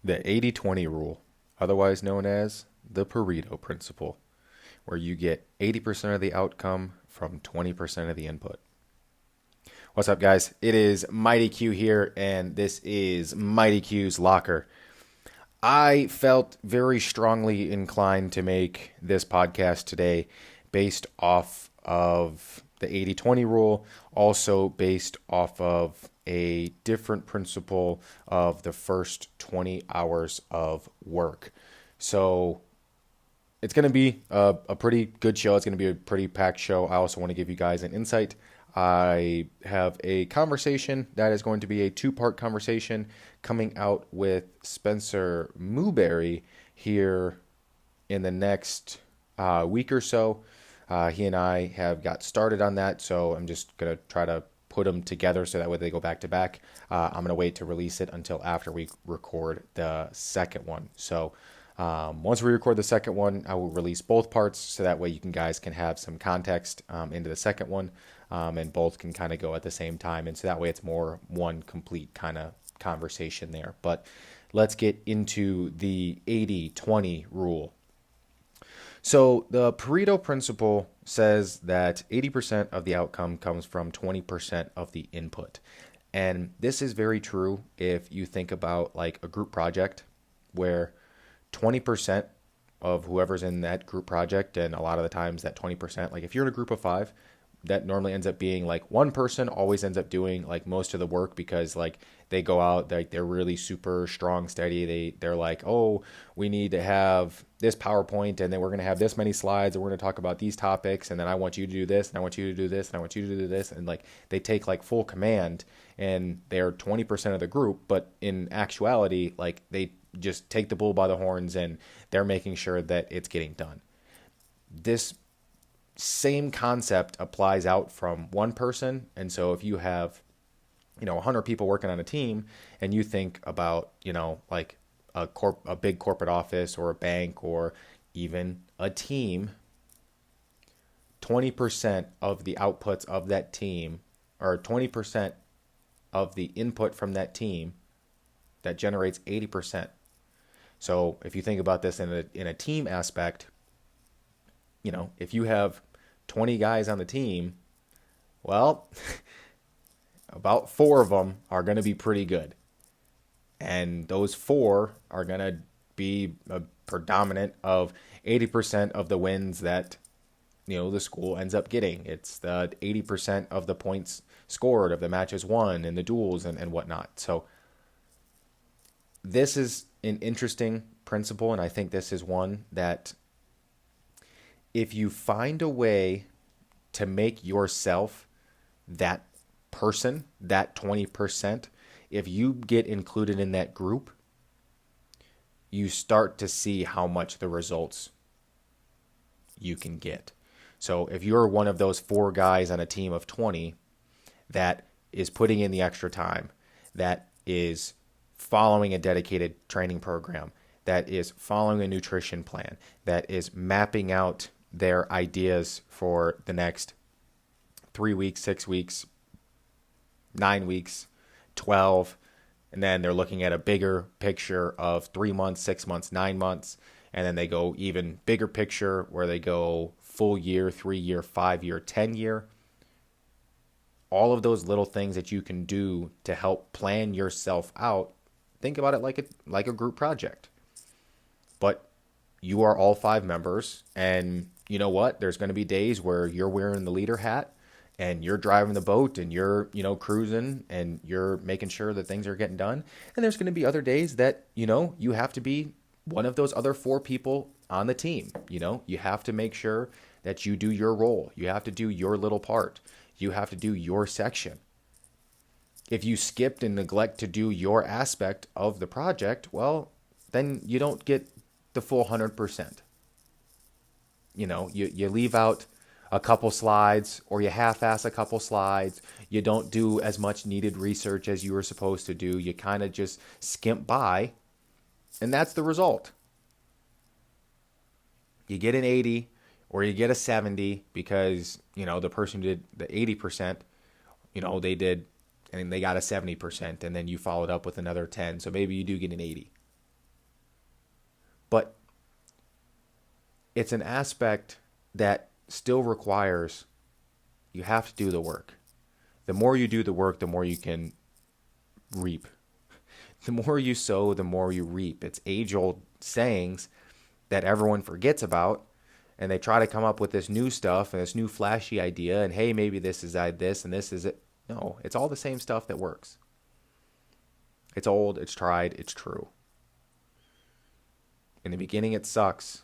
the 80-20 rule, otherwise known as the Pareto principle, where you get 80% of the outcome from 20% of the input. What's up, guys? It is Mighty Q here, and this is Mighty Q's Locker. I felt very strongly inclined to make this podcast today based off of the 80-20 rule, also based off of a different principle of the first 20 hours of work. So it's going to be a pretty good show. It's going to be a pretty packed show. I also want to give you guys an insight. I have a conversation that is going to be a two-part conversation coming out with Spencer Mooberry here in the next week or so. He and I have got started on that, so I'm just going to try to put them together so that way they go back to back. I'm going to wait to release it until after we record the second one. So once we record the second one, I will release both parts so that way you guys can have some context into the second one, and both can kind of go at the same time. And so that way it's more one complete kind of conversation there. But let's get into the 80-20 rule. So the Pareto principle says that 80% of the outcome comes from 20% of the input. And this is very true if you think about like a group project where 20% of whoever's in that group project, and a lot of the times that 20%, like if you're in a group of 5, that normally ends up being like one person always ends up doing like most of the work because like they go out, like they're really super strong, steady. They're like, oh, we need to have this PowerPoint, and then we're going to have this many slides, and we're going to talk about these topics, and then I want you to do this, and I want you to do this, and I want you to do this, and like they take like full command, and they're 20% of the group, but in actuality, like they just take the bull by the horns, and they're making sure that it's getting done. This same concept applies out from one person. And so if you have, 100 people working on a team, and you think about, like a big corporate office or a bank or even a team, 20% of the outputs of that team, or 20% of the input from that team, that generates 80%. So if you think about this in a team aspect, if you have 20 guys on the team, well, about 4 of them are going to be pretty good. And those 4 are going to be a predominant of 80% of the wins that, the school ends up getting. It's the 80% of the points scored, of the matches won, and the duels and whatnot. So this is an interesting principle, and I think this is one that if you find a way to make yourself that person, that 20%, if you get included in that group, you start to see how much the results you can get. So if you're one of those 4 guys on a team of 20 that is putting in the extra time, that is following a dedicated training program, that is following a nutrition plan, that is mapping out their ideas for the next 3 weeks, 6 weeks, 9 weeks, 12, and then they're looking at a bigger picture of 3 months, 6 months, 9 months, and then they go even bigger picture where they go full year, 3-year, 5-year, 10-year. All of those little things that you can do to help plan yourself out, think about it like a group project. But you are all 5 members, and you know what? There's going to be days where you're wearing the leader hat and you're driving the boat and you're, cruising and you're making sure that things are getting done. And there's going to be other days that, you have to be one of those other 4 people on the team. You have to make sure that you do your role. You have to do your little part. You have to do your section. If you skipped and neglect to do your aspect of the project, well, then you don't get the full 100%. You leave out a couple slides, or you half-ass a couple slides. You don't do as much needed research as you were supposed to do. You kind of just skimp by, and that's the result. You get an 80 or you get a 70 because, the person who did the 80%, they did, and they got a 70%, and then you followed up with another 10. So maybe you do get an 80. But it's an aspect that still requires you have to do the work. The more you do the work, the more you can reap. The more you sow, the more you reap. It's age-old sayings that everyone forgets about, and they try to come up with this new stuff and this new flashy idea, and hey, maybe this is this and this is it. No, it's all the same stuff that works. It's old, it's tried, it's true. In the beginning, it sucks,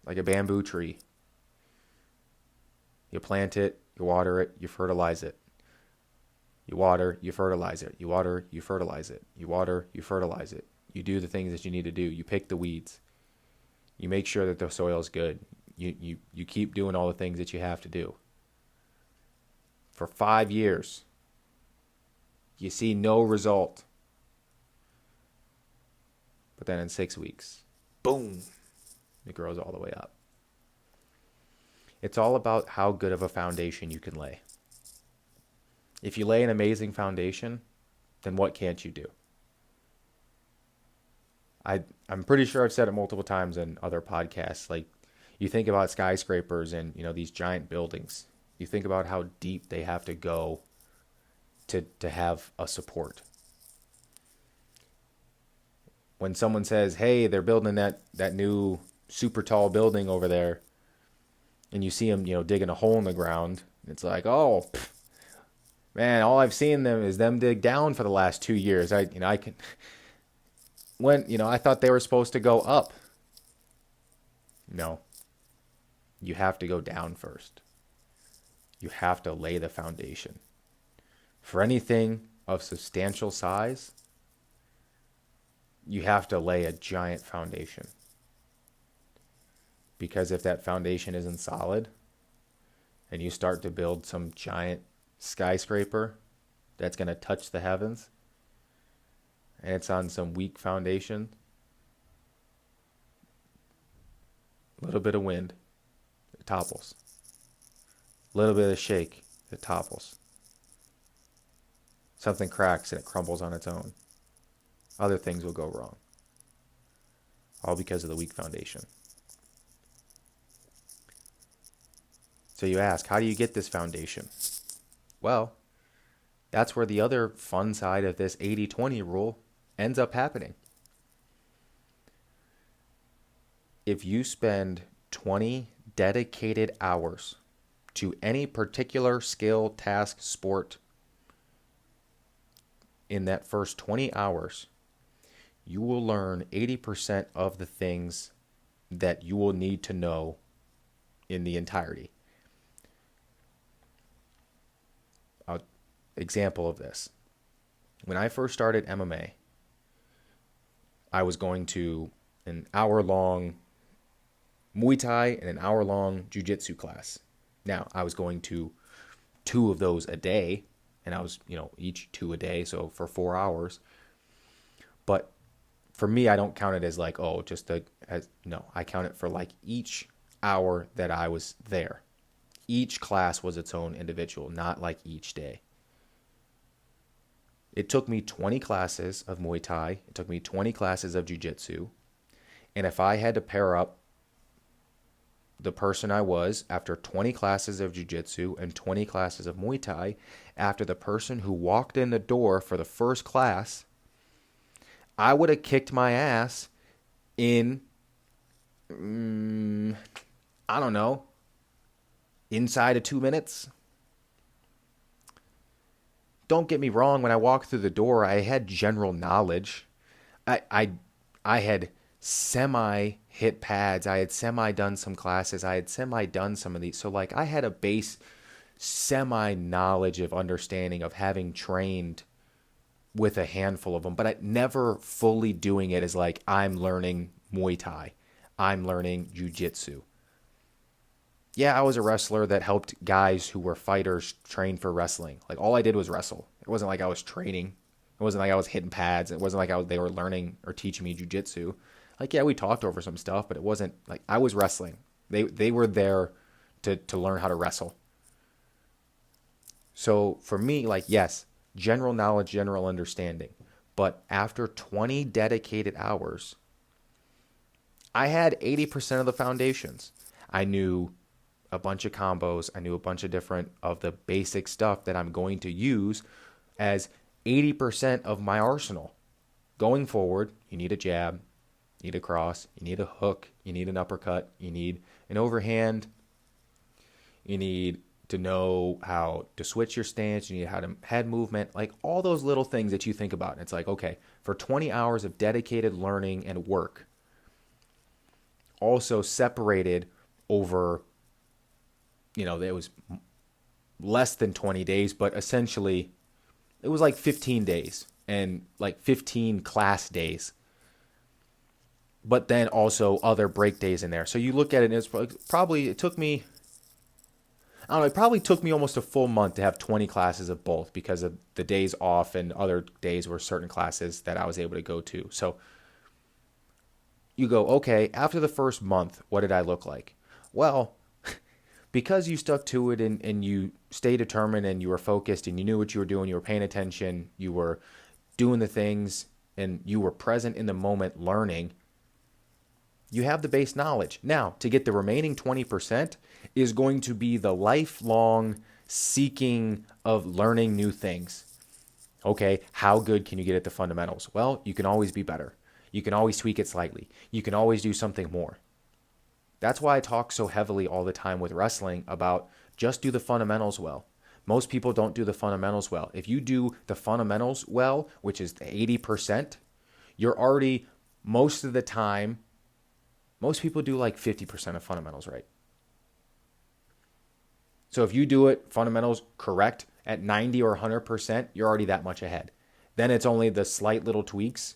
like a bamboo tree. You plant it, you water it, you fertilize it. You water, you fertilize it. You water, you fertilize it. You water, you fertilize it. You do the things that you need to do. You pick the weeds. You make sure that the soil is good. You keep doing all the things that you have to do. For 5 years, you see no result. But then in 6 weeks, boom, it grows all the way up. It's all about how good of a foundation you can lay. If you lay an amazing foundation, then what can't you do? I'm pretty sure I've said it multiple times in other podcasts. Like, you think about skyscrapers and, these giant buildings. You think about how deep they have to go to have a support. When someone says, hey, they're building that new super tall building over there, and you see them, digging a hole in the ground, it's like, oh, man, all I've seen them dig down for the last 2 years. I thought they were supposed to go up. No. You have to go down first. You have to lay the foundation. For anything of substantial size, you have to lay a giant foundation. Because if that foundation isn't solid, and you start to build some giant skyscraper that's going to touch the heavens, and it's on some weak foundation, a little bit of wind, it topples. A little bit of shake, it topples. Something cracks and it crumbles on its own. Other things will go wrong. All because of the weak foundation. So you ask, how do you get this foundation? Well, that's where the other fun side of this 80-20 rule ends up happening. If you spend 20 dedicated hours to any particular skill, task, sport, in that first 20 hours, you will learn 80% of the things that you will need to know in the entirety. Example of this. When I first started MMA, I was going to an hour-long Muay Thai and an hour-long Jiu-Jitsu class. Now, I was going to 2 of those a day, and I was, each 2 a day, so for 4 hours. But for me, I don't count it as like, no, I count it for like each hour that I was there. Each class was its own individual, not like each day. It took me 20 classes of Muay Thai. It took me 20 classes of Jiu-Jitsu. And if I had to pair up the person I was after 20 classes of Jiu-Jitsu and 20 classes of Muay Thai, after the person who walked in the door for the first class, I would have kicked my ass in, I don't know, inside of 2 minutes. Don't get me wrong, when I walked through the door, I had general knowledge. I had semi-hit pads. I had semi-done some classes. I had semi-done some of these. So, I had a base semi-knowledge of understanding of having trained with a handful of them. But I never fully doing it as I'm learning Muay Thai. I'm learning Jiu-Jitsu. Yeah, I was a wrestler that helped guys who were fighters train for wrestling. All I did was wrestle. It wasn't like I was training. It wasn't like I was hitting pads. It wasn't like they were learning or teaching me jiu-jitsu. Yeah, we talked over some stuff, but it wasn't I was wrestling. They were there to learn how to wrestle. So for me, yes, general knowledge, general understanding. But after 20 dedicated hours, I had 80% of the foundations. I knew a bunch of combos. I knew a bunch of different of the basic stuff that I'm going to use as 80% of my arsenal. Going forward, you need a jab, you need a cross, you need a hook, you need an uppercut, you need an overhand, you need to know how to switch your stance, you need how to head movement, like all those little things that you think about. And it's like, okay, for 20 hours of dedicated learning and work, also separated over, it was less than 20 days, but essentially it was like 15 days and like 15 class days. But then also other break days in there. So you look at it and it took me, I don't know, it probably took me almost a full month to have 20 classes of both because of the days off and other days were certain classes that I was able to go to. So you go, okay, after the first month, what did I look like? Well, because you stuck to it and you stayed determined and you were focused and you knew what you were doing, you were paying attention, you were doing the things and you were present in the moment learning, you have the base knowledge. Now, to get the remaining 20% is going to be the lifelong seeking of learning new things. Okay, how good can you get at the fundamentals? Well, you can always be better. You can always tweak it slightly. You can always do something more. That's why I talk so heavily all the time with wrestling about just do the fundamentals well. Most people don't do the fundamentals well. If you do the fundamentals well, which is the 80%, you're already, most of the time, most people do like 50% of fundamentals right. So if you do it fundamentals correct at 90 or 100%, you're already that much ahead. Then it's only the slight little tweaks.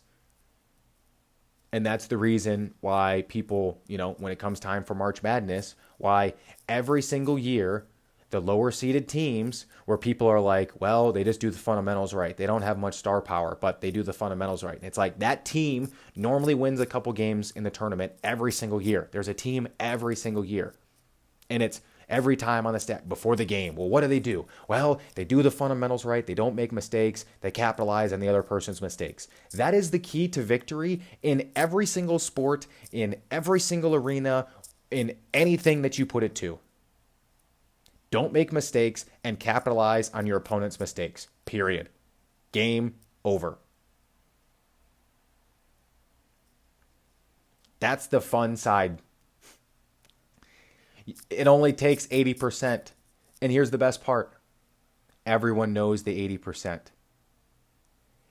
And that's the reason why people, when it comes time for March Madness, why every single year, the lower seeded teams where people are like, well, they just do the fundamentals right. They don't have much star power, but they do the fundamentals right. And it's like that team normally wins a couple games in the tournament every single year. There's a team every single year. And it's every time on the stat before the game. Well, what do? Well, they do the fundamentals right. They don't make mistakes. They capitalize on the other person's mistakes. That is the key to victory in every single sport, in every single arena, in anything that you put it to. Don't make mistakes and capitalize on your opponent's mistakes. Period. Game over. That's the fun side. It only takes 80%. And here's the best part. Everyone knows the 80%.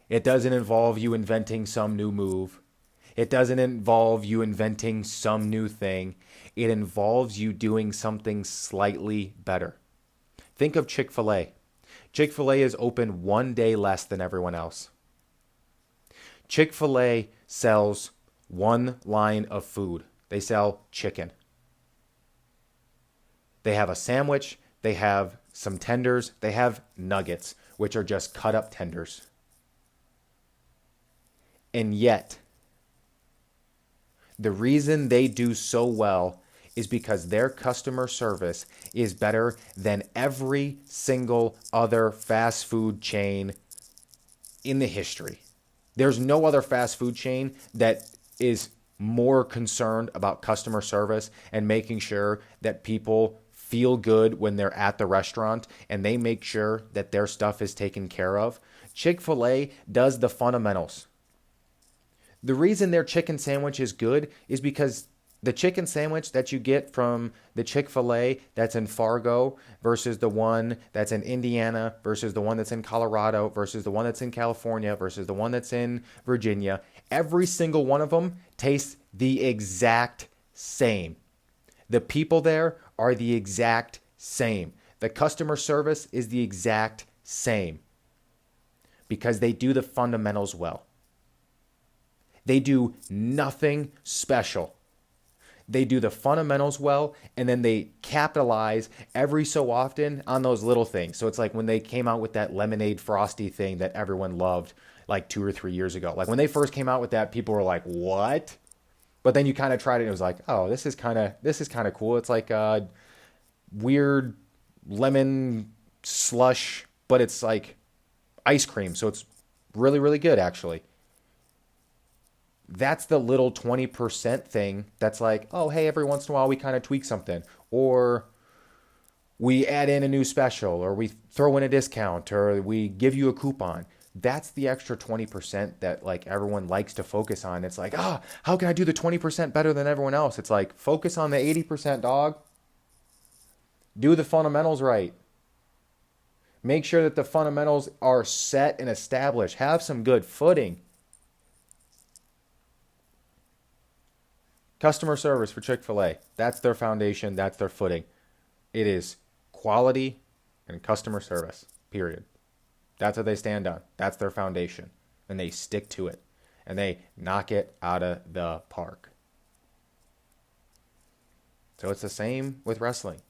It doesn't involve you inventing some new move. It doesn't involve you inventing some new thing. It involves you doing something slightly better. Think of Chick-fil-A. Chick-fil-A is open one day less than everyone else. Chick-fil-A sells one line of food. They sell chicken. They have a sandwich. They have some tenders. They have nuggets, which are just cut up tenders. And yet, the reason they do so well is because their customer service is better than every single other fast food chain in the history. There's no other fast food chain that is more concerned about customer service and making sure that people feel good when they're at the restaurant and they make sure that their stuff is taken care of. Chick-fil-A does the fundamentals. The reason their chicken sandwich is good is because the chicken sandwich that you get from the Chick-fil-A that's in Fargo versus the one that's in Indiana versus the one that's in Colorado versus the one that's in California versus the one that's in Virginia, every single one of them tastes the exact same. The people there are the exact same. The customer service is the exact same because they do the fundamentals well. They do nothing special. They do the fundamentals well, and then they capitalize every so often on those little things. So it's like when they came out with that lemonade frosty thing that everyone loved like 2 or 3 years ago. Like when they first came out with that, people were like, what? But then you kind of tried it and it was like, oh, this is kind of cool. It's like a weird lemon slush, but it's like ice cream. So it's really, really good, actually. That's the little 20% thing that's like, oh, hey, every once in a while we kind of tweak something. Or we add in a new special, or we throw in a discount, or we give you a coupon. That's the extra 20% that like everyone likes to focus on. It's like, how can I do the 20% better than everyone else? It's like, focus on the 80%, dog. Do the fundamentals right. Make sure that the fundamentals are set and established. Have some good footing. Customer service for Chick-fil-A. That's their foundation. That's their footing. It is quality and customer service, period. That's what they stand on. That's their foundation. And they stick to it. And they knock it out of the park. So it's the same with wrestling.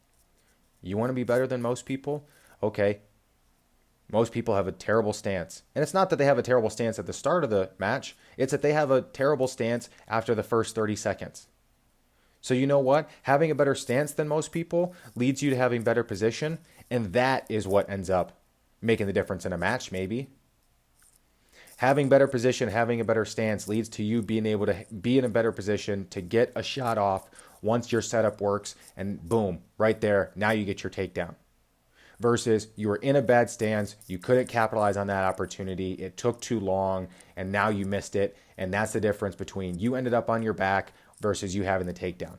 You want to be better than most people? Okay. Most people have a terrible stance. And it's not that they have a terrible stance at the start of the match. It's that they have a terrible stance after the first 30 seconds. So you know what? Having a better stance than most people leads you to having better position. And that is what ends up making the difference in a match, maybe. Having better position, having a better stance leads to you being able to be in a better position to get a shot off once your setup works. And boom, right there, now you get your takedown. Versus you were in a bad stance, you couldn't capitalize on that opportunity, it took too long, and now you missed it. And that's the difference between you ended up on your back versus you having the takedown.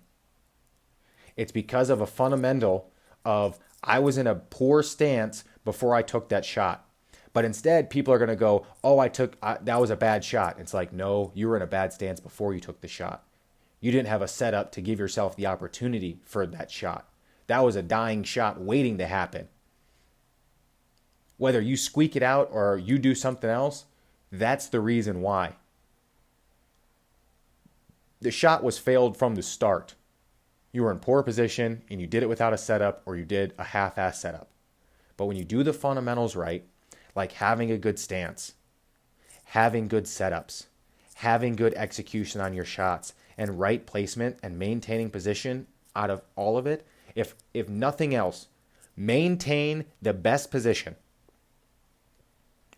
It's because of a fundamental of I was in a poor stance before I took that shot. But instead, people are going to go, oh, that was a bad shot. It's like, no, you were in a bad stance before you took the shot. You didn't have a setup to give yourself the opportunity for that shot. That was a dying shot waiting to happen. Whether you squeak it out or you do something else, that's the reason why. The shot was failed from the start. You were in poor position and you did it without a setup, or you did a half-ass setup. But when you do the fundamentals right, like having a good stance, having good setups, having good execution on your shots, and right placement and maintaining position out of all of it, if nothing else, maintain the best position.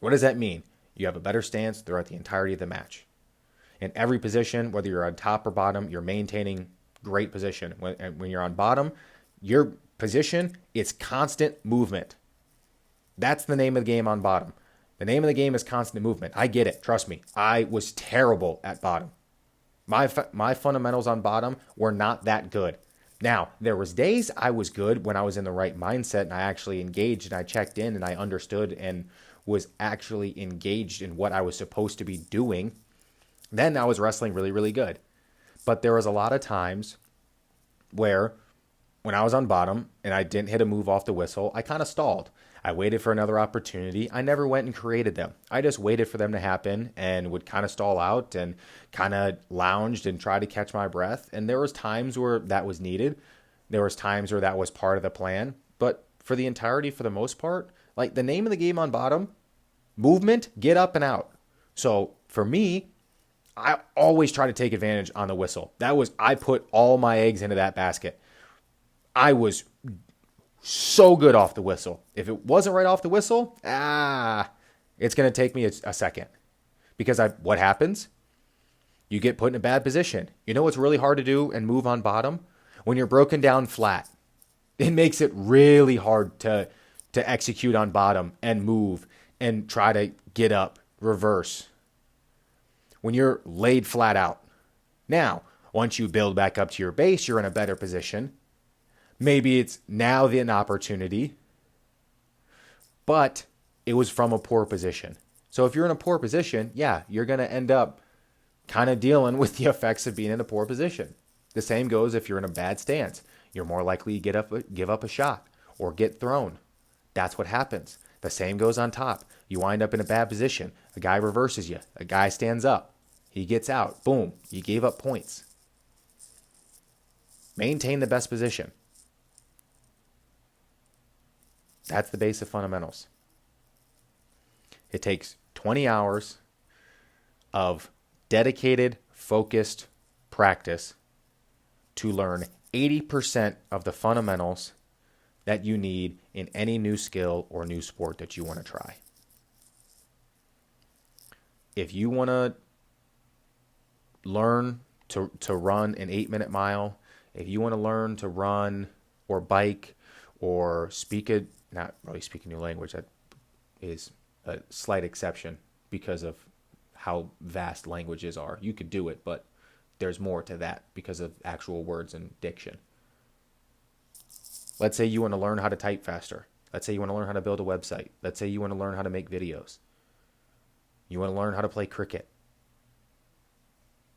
What does that mean? You have a better stance throughout the entirety of the match. In every position, whether you're on top or bottom, you're maintaining great position. When you're on bottom, your position is constant movement. That's the name of the game on bottom. The name of the game is constant movement. I get it. Trust me. I was terrible at bottom. My fundamentals on bottom were not that good. Now, there was days I was good when I was in the right mindset and I actually engaged and I checked in and I understood and was actually engaged in what I was supposed to be doing. Then I was wrestling really, really good. But there was a lot of times where when I was on bottom and I didn't hit a move off the whistle, I kind of stalled. I waited for another opportunity. I never went and created them. I just waited for them to happen and would kind of stall out and kind of lounged and tried to catch my breath. And there was times where that was needed. There was times where that was part of the plan. But for the entirety, for the most part, like the name of the game on bottom, movement, get up and out. So for me, I always try to take advantage on the whistle. I put all my eggs into that basket. I was so good off the whistle. If it wasn't right off the whistle, it's going to take me a second. Because what happens? You get put in a bad position. You know what's really hard to do and move on bottom? When you're broken down flat. It makes it really hard to execute on bottom and move and try to get up, reverse. When you're laid flat out. Now, once you build back up to your base, you're in a better position. Maybe it's now an opportunity, but it was from a poor position. So if you're in a poor position, yeah, you're going to end up kind of dealing with the effects of being in a poor position. The same goes if you're in a bad stance. You're more likely to give up a shot or get thrown. That's what happens. The same goes on top. You wind up in a bad position. A guy reverses you. A guy stands up. He gets out. Boom. You gave up points. Maintain the best position. That's the base of fundamentals. It takes 20 hours of dedicated, focused practice to learn 80% of the fundamentals that you need in any new skill or new sport that you want to try. If you want to learn to run an 8-minute mile, if you want to learn to run or bike or not really speak a new language, that is a slight exception because of how vast languages are. You could do it, but there's more to that because of actual words and diction. Let's say you want to learn how to type faster. Let's say you want to learn how to build a website. Let's say you want to learn how to make videos. You want to learn how to play cricket.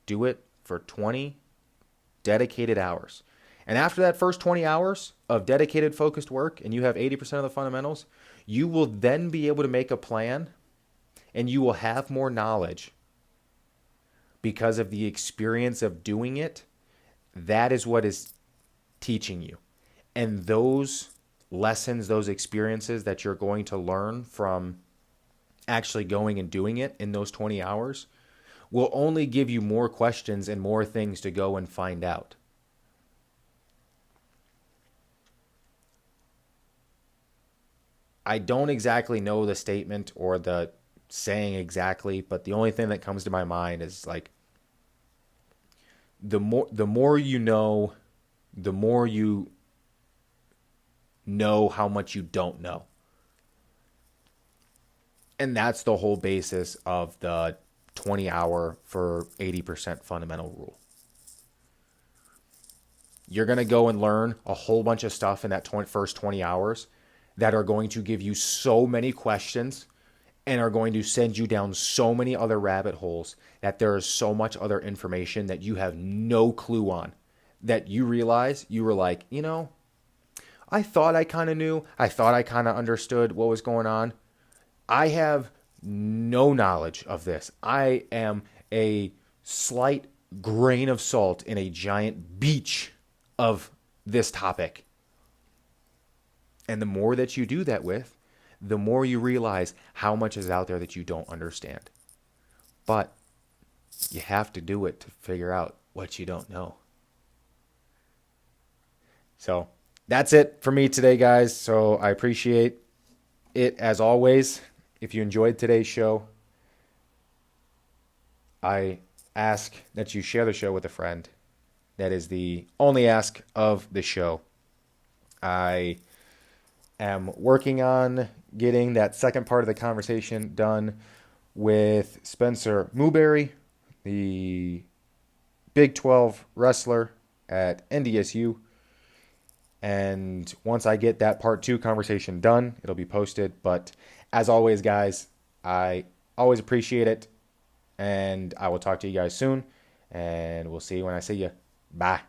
Do it for 20 dedicated hours. And after that first 20 hours of dedicated focused work and you have 80% of the fundamentals, you will then be able to make a plan and you will have more knowledge because of the experience of doing it. That is what is teaching you. And those lessons, those experiences that you're going to learn from actually going and doing it in those 20 hours will only give you more questions and more things to go and find out. I don't exactly know the statement or the saying exactly, but the only thing that comes to my mind is like the more you know, the more you know how much you don't know. And that's the whole basis of the 20-hour for 80% fundamental rule. You're going to go and learn a whole bunch of stuff in that first 20 hours that are going to give you so many questions and are going to send you down so many other rabbit holes that there is so much other information that you have no clue on, that you realize you were like, I thought I kind of knew. I thought I kind of understood what was going on. I have no knowledge of this. I am a slight grain of salt in a giant beach of this topic. And the more that you do that with, the more you realize how much is out there that you don't understand. But you have to do it to figure out what you don't know. So that's it for me today, guys. So I appreciate it as always. If you enjoyed today's show, I ask that you share the show with a friend. That is the only ask of the show. I am working on getting that second part of the conversation done with Spencer Newberry, the Big 12 wrestler at NDSU. And once I get that part 2 conversation done, it'll be posted. But as always, guys, I always appreciate it. And I will talk to you guys soon. And we'll see you when I see you. Bye.